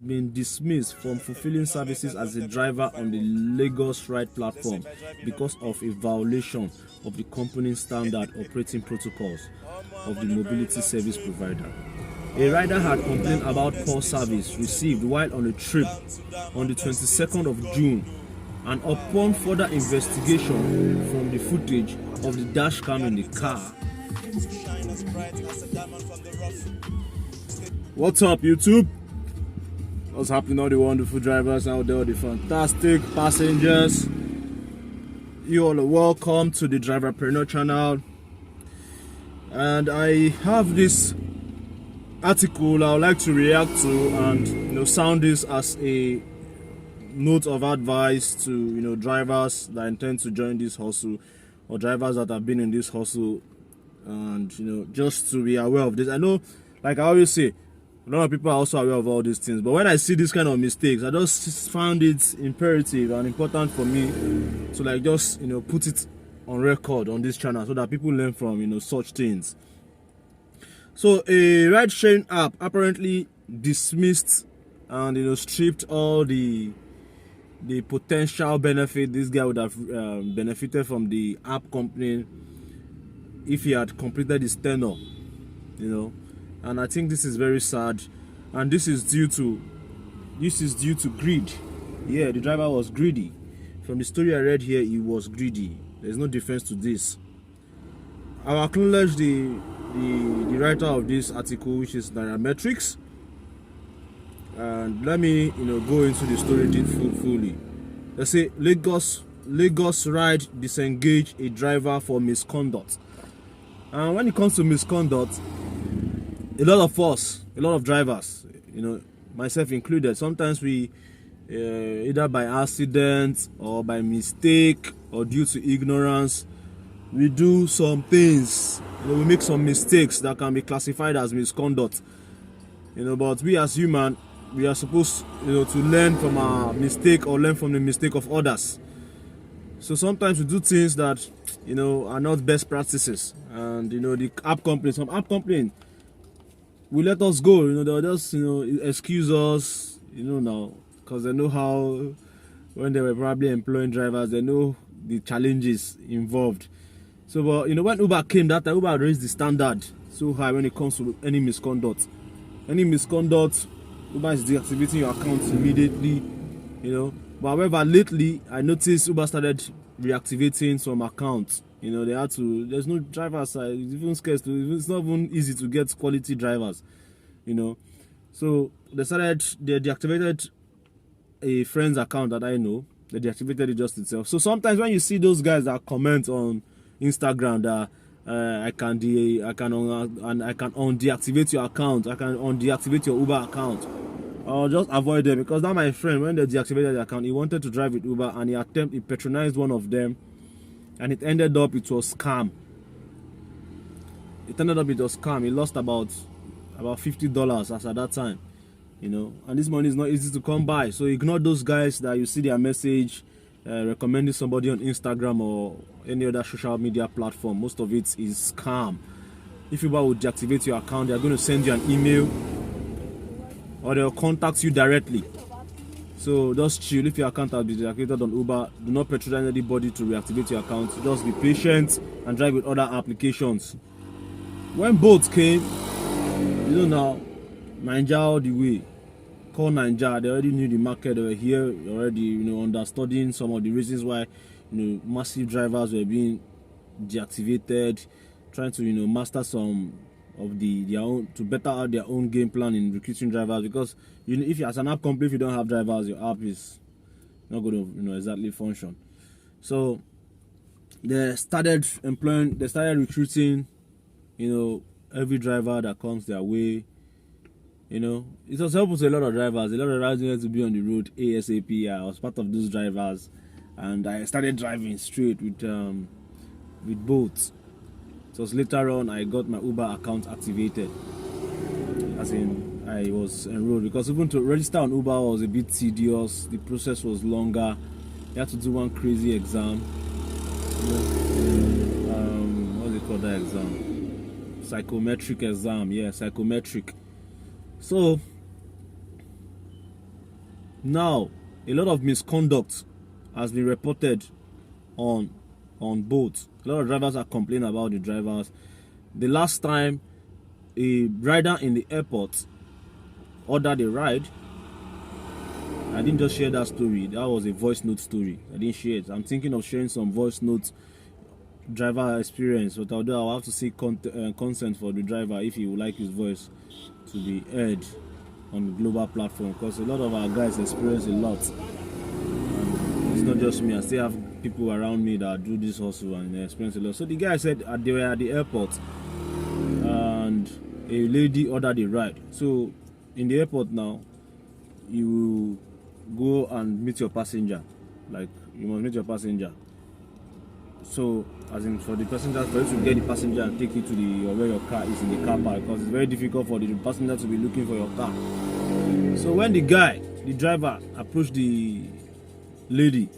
been dismissed from fulfilling services as a driver on the Lagos Ride platform because of a violation of the company's standard operating protocols of the mobility service provider. A rider had complained about poor service received while on a trip on the 22nd of June, and upon further investigation from the footage of the dash cam in the car. What's up, YouTube? What's happening, all the wonderful drivers out there, the fantastic passengers? You all are welcome to the Driverpreneur channel. And I have this article I would like to react to and sound this as a note of advice to drivers that intend to join this hustle, or drivers that have been in this hustle, and just to be aware of this. I know, like I always say, a lot of people are also aware of all these things, but when I see this kind of mistakes, I just found it imperative and important for me to just put it on record on this channel so that people learn from such things. So a ride-sharing app apparently dismissed and stripped all the potential benefit this guy would have benefited from the app company if he had completed his tenure, and I think this is very sad, and this is due to greed. Yeah, the driver was greedy. From the story I read here, he was greedy. There's no difference to this. I'll acknowledge the writer of this article, which is Nairametrics, and let me go into the story fully. Let's say Lagos Ride disengage a driver for misconduct. And when it comes to misconduct, a lot of us, a lot of drivers, myself included, sometimes we either by accident or by mistake or due to ignorance, we do some things, we make some mistakes that can be classified as misconduct, but we as human, we are supposed to learn from our mistake or learn from the mistake of others. So sometimes we do things that are not best practices, and the app companies, some app companies will let us go. They'll just excuse us now, because they know how, when they were probably employing drivers, they know the challenges involved. So but when Uber came, that time Uber raised the standard so high when it comes to any misconduct. Uber is deactivating your account immediately, But however, lately I noticed Uber started reactivating some accounts. They had to. There's no drivers. It's even scarce it's not even easy to get quality drivers. So they deactivated a friend's account that I know. They deactivated it just itself. So sometimes when you see those guys that comment on Instagram that I can undeactivate your account, I can undeactivate your Uber account, I'll just avoid them, because that my friend, when they deactivated the account, he wanted to drive with Uber and he patronized one of them, and it ended up it was scam. He lost about $50 as at that time, and this money is not easy to come by. So ignore those guys that you see their message recommending somebody on Instagram or any other social media platform. Most of it is scam. If Uber would deactivate your account, they're going to send you an email or they'll contact you directly. So just chill. If your account has been deactivated on Uber, do not patronize anybody to reactivate your account. Just be patient and drive with other applications. When boats came, now, Ninja all the way. Call Ninja, they already knew the market. They were here already, understanding some of the reasons why massive drivers were being deactivated, trying to master some of their own, to better out their own game plan in recruiting drivers. Because if you, as an app company, if you don't have drivers, your app is not going to exactly function. So they started recruiting every driver that comes their way. It was helpful to a lot of drivers. A lot of drivers needed to be on the road ASAP. I was part of those drivers, and I started driving straight with boats. So later on, I got my Uber account activated. As in, I was enrolled, because even to register on Uber was a bit tedious. The process was longer. You had to do one crazy exam. What's it called, that exam? Psychometric exam. Yeah, psychometric. So Now, a lot of misconduct has been reported on boats. A lot of drivers are complaining about the drivers. The last time a rider in the airport ordered a ride, I didn't just share that story. That was a voice note story. I didn't share it. I'm thinking of sharing some voice notes driver experience, but although I'll have to seek consent for the driver if he would like his voice to be heard on the global platform, because a lot of our guys experience a lot. And it's not just me. I still have people around me that do this hustle and they experience a lot. So the guy said they were at the airport and a lady ordered a ride. So in the airport now, you go and meet your passenger. Like, you must meet your passenger. So, as in for the passenger, for you to get the passenger and take you to where your car is in the car park, because it's very difficult for the passenger to be looking for your car. So when the driver approached the lady,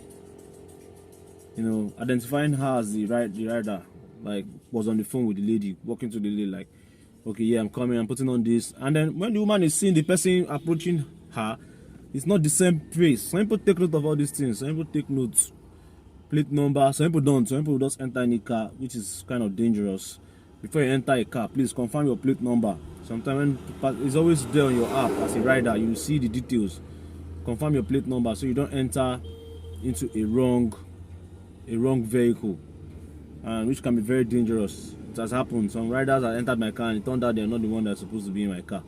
identifying her as the rider, like, was on the phone with the lady, walking to the lady like, okay, yeah, I'm coming, I'm putting on this. And then when the woman is seeing the person approaching her, it's not the same place. Some people take note of all these things. Some people take notes. Plate number. Some people don't. Some people just enter any car, which is kind of dangerous. Before you enter a car, please confirm your plate number. Sometimes it's always there on your app as a rider. You see the details. Confirm your plate number so you don't enter into a wrong vehicle, and which can be very dangerous. It has happened. Some riders have entered my car and it turned out they're not the one that's supposed to be in my car.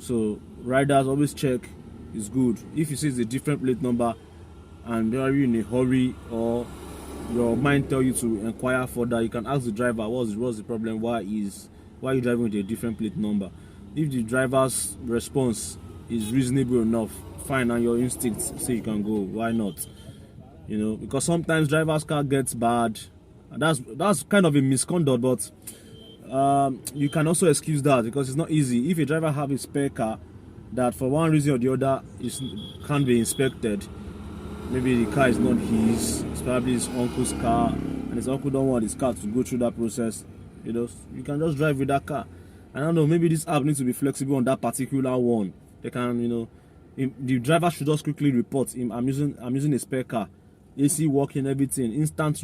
So riders always check. It's good. If you see it's a different plate number and you're in a hurry or your mind tell you to inquire further, you can ask the driver what's the problem, why are you driving with a different plate number. If the driver's response is reasonable enough, fine, and your instincts say you can go, why not? Because sometimes drivers' car gets bad, and that's kind of a misconduct, but you can also excuse that because it's not easy. If a driver have a spare car that for one reason or the other can't be inspected, maybe the car is not his, it's probably his uncle's car, and his uncle don't want his car to go through that process, you can just drive with that car. I don't know, maybe this app needs to be flexible on that particular one. They can, the driver should just quickly report him, I'm using a spare car, AC working, everything, instant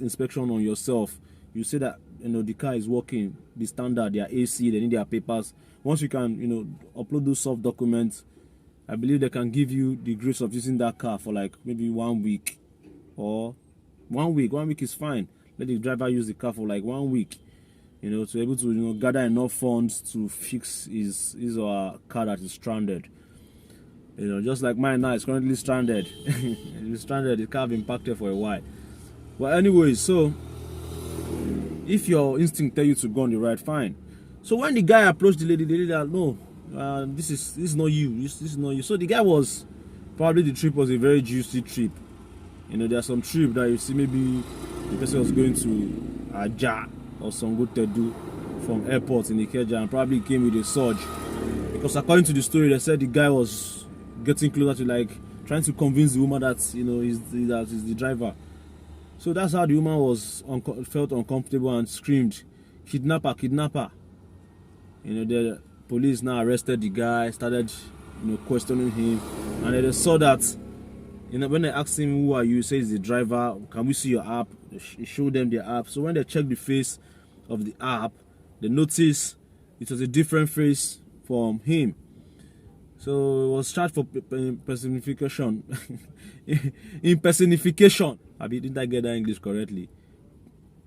inspection on yourself. You say that the car is working, the standard, their AC, they need their papers. Once you can upload those soft documents, I believe they can give you the grace of using that car for like maybe 1 week, or 1 week. 1 week is fine. Let the driver use the car for like 1 week, to be able to gather enough funds to fix his or her car that is stranded. Just like mine now is currently stranded. It's stranded. The car has been parked there for a while. Well, anyway, so if your instinct tell you to go on the ride, fine. So when the guy approached the lady like, no, this is not you. This is not you. So the guy was probably, the trip was a very juicy trip. There are some trip that you see maybe the person was going to Aja or some good Tedu from airport in Ikeja and probably came with a surge, because according to the story they said the guy was getting closer to, like, trying to convince the woman that he's the driver. So that's how the woman was felt uncomfortable and screamed, "Kidnapper, kidnapper!" The police now arrested the guy, started questioning him, and they saw that when they asked him, "Who are you?" He says the driver. "Can we see your app?" He showed them the app. So when they checked the face of the app, they noticed it was a different face from him. So it was charged for personification. Impersonification. Didn't I get that English correctly?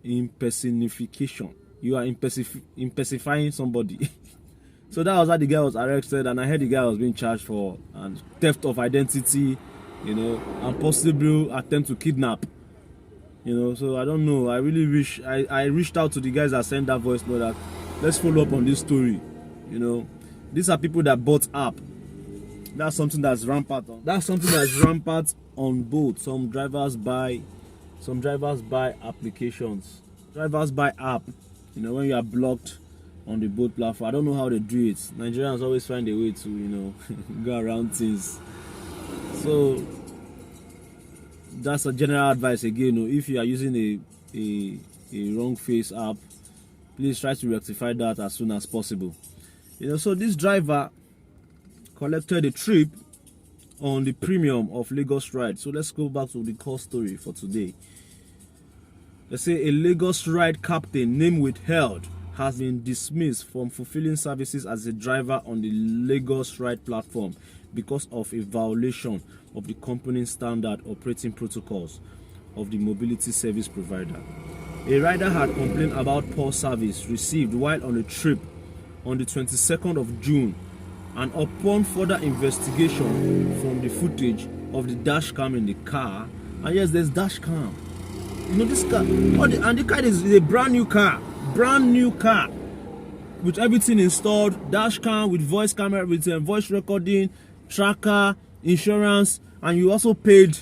Impersonification. You are impersonifying somebody. So that was how the guy was arrested, and I heard the guy was being charged for theft of identity, and possible attempt to kidnap. So I don't know. I really wish I reached out to the guys that sent that voice note that let's follow up on this story. These are people that bought app. That's something that's rampant on both. Some drivers buy applications. Drivers buy app. When you are blocked on the boat platform. I don't know how they do it. Nigerians always find a way to go around things. So that's a general advice again. If you are using a wrong face app, please try to rectify that as soon as possible. So this driver collected a trip on the premium of Lagos ride. So let's go back to the core story for today. They say a Lagos ride captain name withheld has been dismissed from fulfilling services as a driver on the Lagos ride platform because of a violation of the company's standard operating protocols of the mobility service provider. A rider had complained about poor service received while on a trip on the 22nd of June, and upon further investigation from the footage of the dash cam in the car, and yes, there's dash cam. You know, this car, and the car is a brand new car with everything installed, dash cam with voice camera, with voice recording, tracker, insurance, and you also paid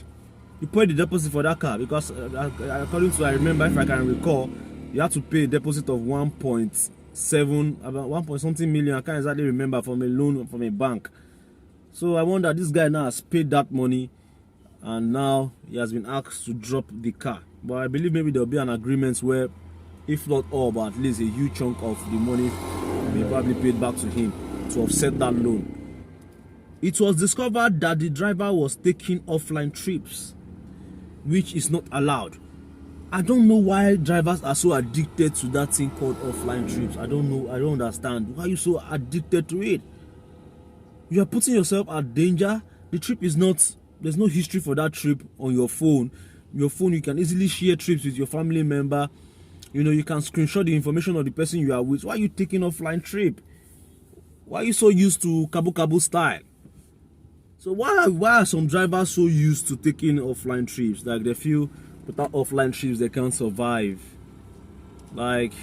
the deposit for that car because according to I remember, if I can recall, you have to pay a deposit of 1.7, about 1 point something million. I can't exactly remember, from a loan from a bank. So I wonder, this guy now has paid that money and now he has been asked to drop the car. But I believe maybe there'll be an agreement where, if not all, but at least a huge chunk of the money will be probably paid back to him to offset that loan. It was discovered that the driver was taking offline trips, which is not allowed. I don't know why drivers are so addicted to that thing called offline trips. I don't know. I don't understand. Why are you so addicted to it? You are putting yourself at danger. The trip is not, there's no history for that trip on your phone. Your phone, you can easily share trips with your family member. You know, you can screenshot the information of the person you are with. Why are you taking offline trip? Why are you so used to Kabu style? So why are some drivers so used to taking offline trips? Like, they feel without offline trips they can't survive. Like,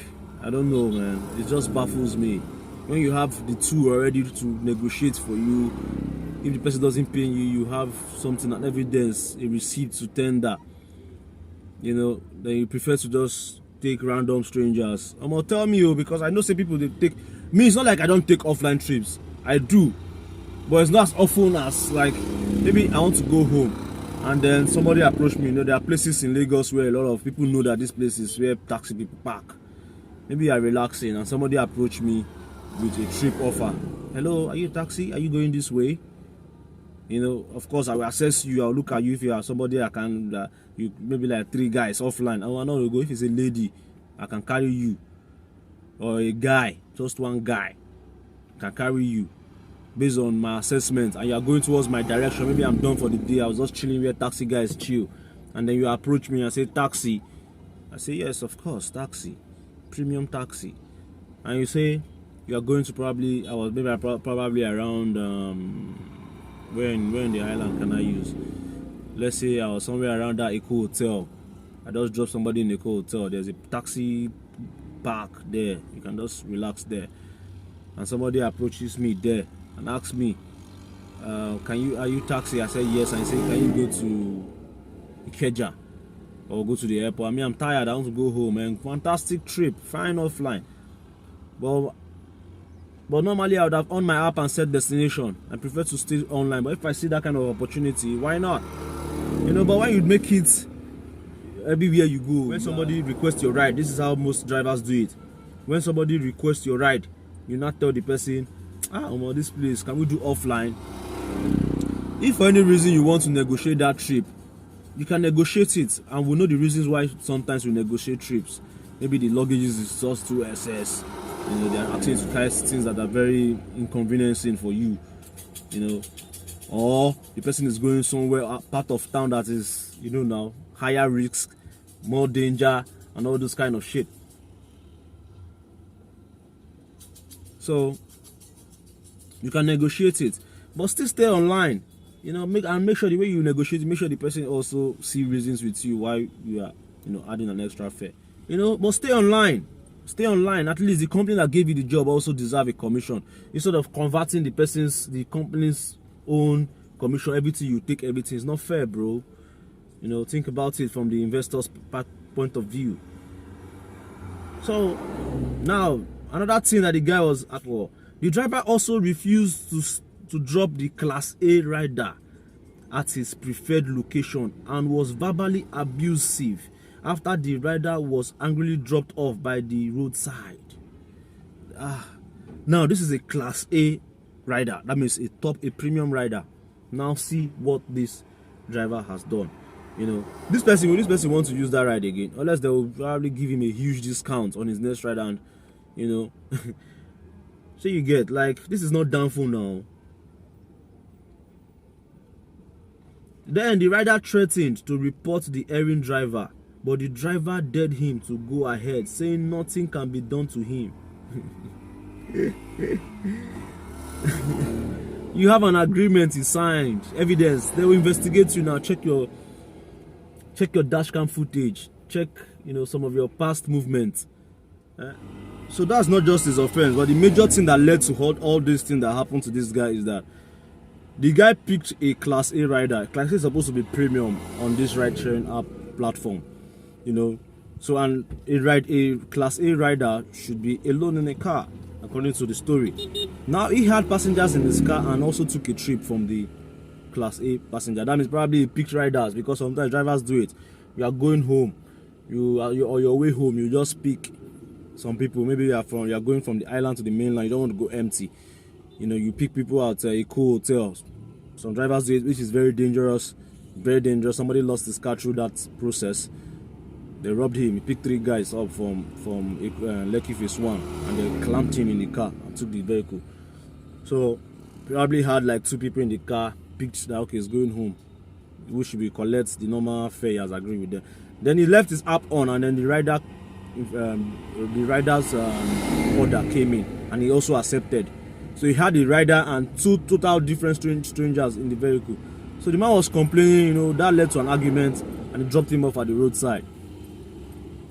I don't know, man. It just baffles me. When you have the two already to negotiate for you, if the person doesn't pay you, you have something, an evidence, a receipt to tender. You know, then you prefer to just take random strangers. I'm gonna tell me, because I know some people, they take me. It's not like I don't take offline trips. I do, but it's not as often as, like, maybe I want to go home and then somebody approached me. You know, there are places in Lagos where a lot of people know that this place is where taxi people park. Maybe I'm relaxing and somebody approached me with a trip offer. Hello, are you a taxi? Are you going this way? You know, of course, I will assess you. I'll look at you. If you are somebody I can, you maybe like 3 guys offline. I will not go. If it's a lady, I can carry you, or a guy, just one guy can carry you based on my assessment. And you are going towards my direction. Maybe I'm done for the day. I was just chilling where taxi guys chill, and then you approach me and say taxi. I say yes, of course, taxi, premium taxi. And you say you are going to probably probably around where in the island can I use? Let's say I was somewhere around that Eco Hotel. I just dropped somebody in the Eco Hotel. There's a taxi park there. You can just relax there. And somebody approaches me there and asks me, are you taxi? I say yes. And I say, can you go to Ikeja or go to the airport? I mean, I'm tired. I want to go home. And fantastic trip, fine offline. But normally I would have on my app and set destination. I prefer to stay online. But if I see that kind of opportunity, why not? You know, but when you make it everywhere you go, when somebody requests your ride, this is how most drivers do it. When somebody requests your ride, you not tell the person, this place, can we do offline? If for any reason you want to negotiate that trip, you can negotiate it, and we know the reasons why sometimes we negotiate trips. Maybe the luggage is just too excess. You know, they are asking you to carry things that are very inconveniencing for you. You know, or the person is going somewhere, part of town that is, you know, now higher risk, more danger, and all this kind of shit. So you can negotiate it, but still stay online. You know, make sure the way you negotiate, make sure the person also see reasons with you why you are, you know, adding an extra fare. You know, but stay online. Stay online. At least the company that gave you the job also deserve a commission, instead of converting the company's own commission. Everything you take, everything is not fair, bro. You know, think about it from the investor's point of view. So now another thing that the guy was at war. The driver also refused to drop the Class A rider at his preferred location and was verbally abusive after the rider was angrily dropped off by the roadside. Now this is a Class A rider. That means a premium rider. Now see what this driver has done. You know, this person wants to use that ride again, unless they will probably give him a huge discount on his next ride, and you know, so you get, like, this is not downfall now. Then the rider threatened to report the errand driver, but the driver dared him to go ahead, saying nothing can be done to him. You have an agreement, you signed, evidence. They will investigate you now. Check your dashcam footage. Check, you know, some of your past movements. So that's not just his offense, but the major thing that led to all these things that happened to this guy is that the guy picked a Class A rider. Class A is supposed to be premium on this ride-sharing app platform, you know. So, and a Class A rider should be alone in a car, according to the story. Now, he had passengers in his car and also took a trip from the Class A passenger. That means probably he picked riders, because sometimes drivers do it. You are going home, you're on your way home, you just pick some people. Maybe you are going from the island to the mainland, you don't want to go empty. You know, you pick people at a cool hotel. Some drivers do it, which is very dangerous. Very dangerous. Somebody lost his car through that process. They robbed him. He picked 3 guys up from Lekki Phase 1, and they clamped him in the car and took the vehicle. So probably had like 2 people in the car, picked that, okay, he's going home, we should be collect the normal fare he has agreed with them. Then he left his app on, and then the rider's order came in, and he also accepted. So he had the rider and 2 total different strangers in the vehicle. So the man was complaining, you know, that led to an argument, and he dropped him off at the roadside.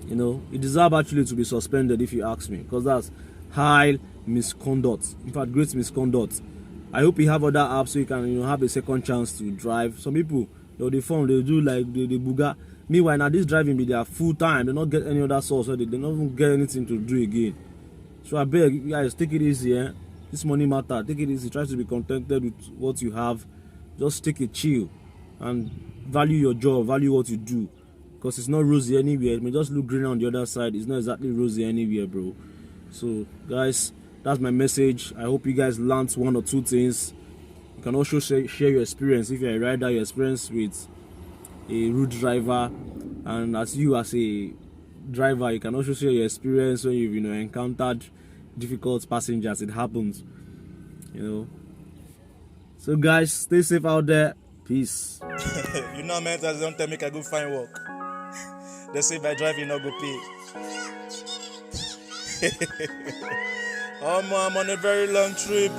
You know, he deserves actually to be suspended, if you ask me, because that's high misconduct. In fact, great misconduct. I hope you have other apps so you can, you know, have a second chance to drive. Some people, they do like the booga. Meanwhile, now this driving be their full time. They don't get any other source, so they don't even get anything to do again. So I beg you guys, take it easy, eh? This money matter. Take it easy. Try to be contented with what you have. Just take a chill and value your job, value what you do, because it's not rosy anywhere. It may just look green on the other side. It's not exactly rosy anywhere, bro. So guys, that's my message. I hope you guys learned 1 or 2 things. You can also share your experience. If you're a rider, your experience with a rude driver, and as a driver, you can also share your experience when you've, you know, encountered difficult passengers. It happens, you know. So guys, stay safe out there. Peace. You know, mentors don't tell me I go find work. They say by driving not go pay. I'm on a very long trip.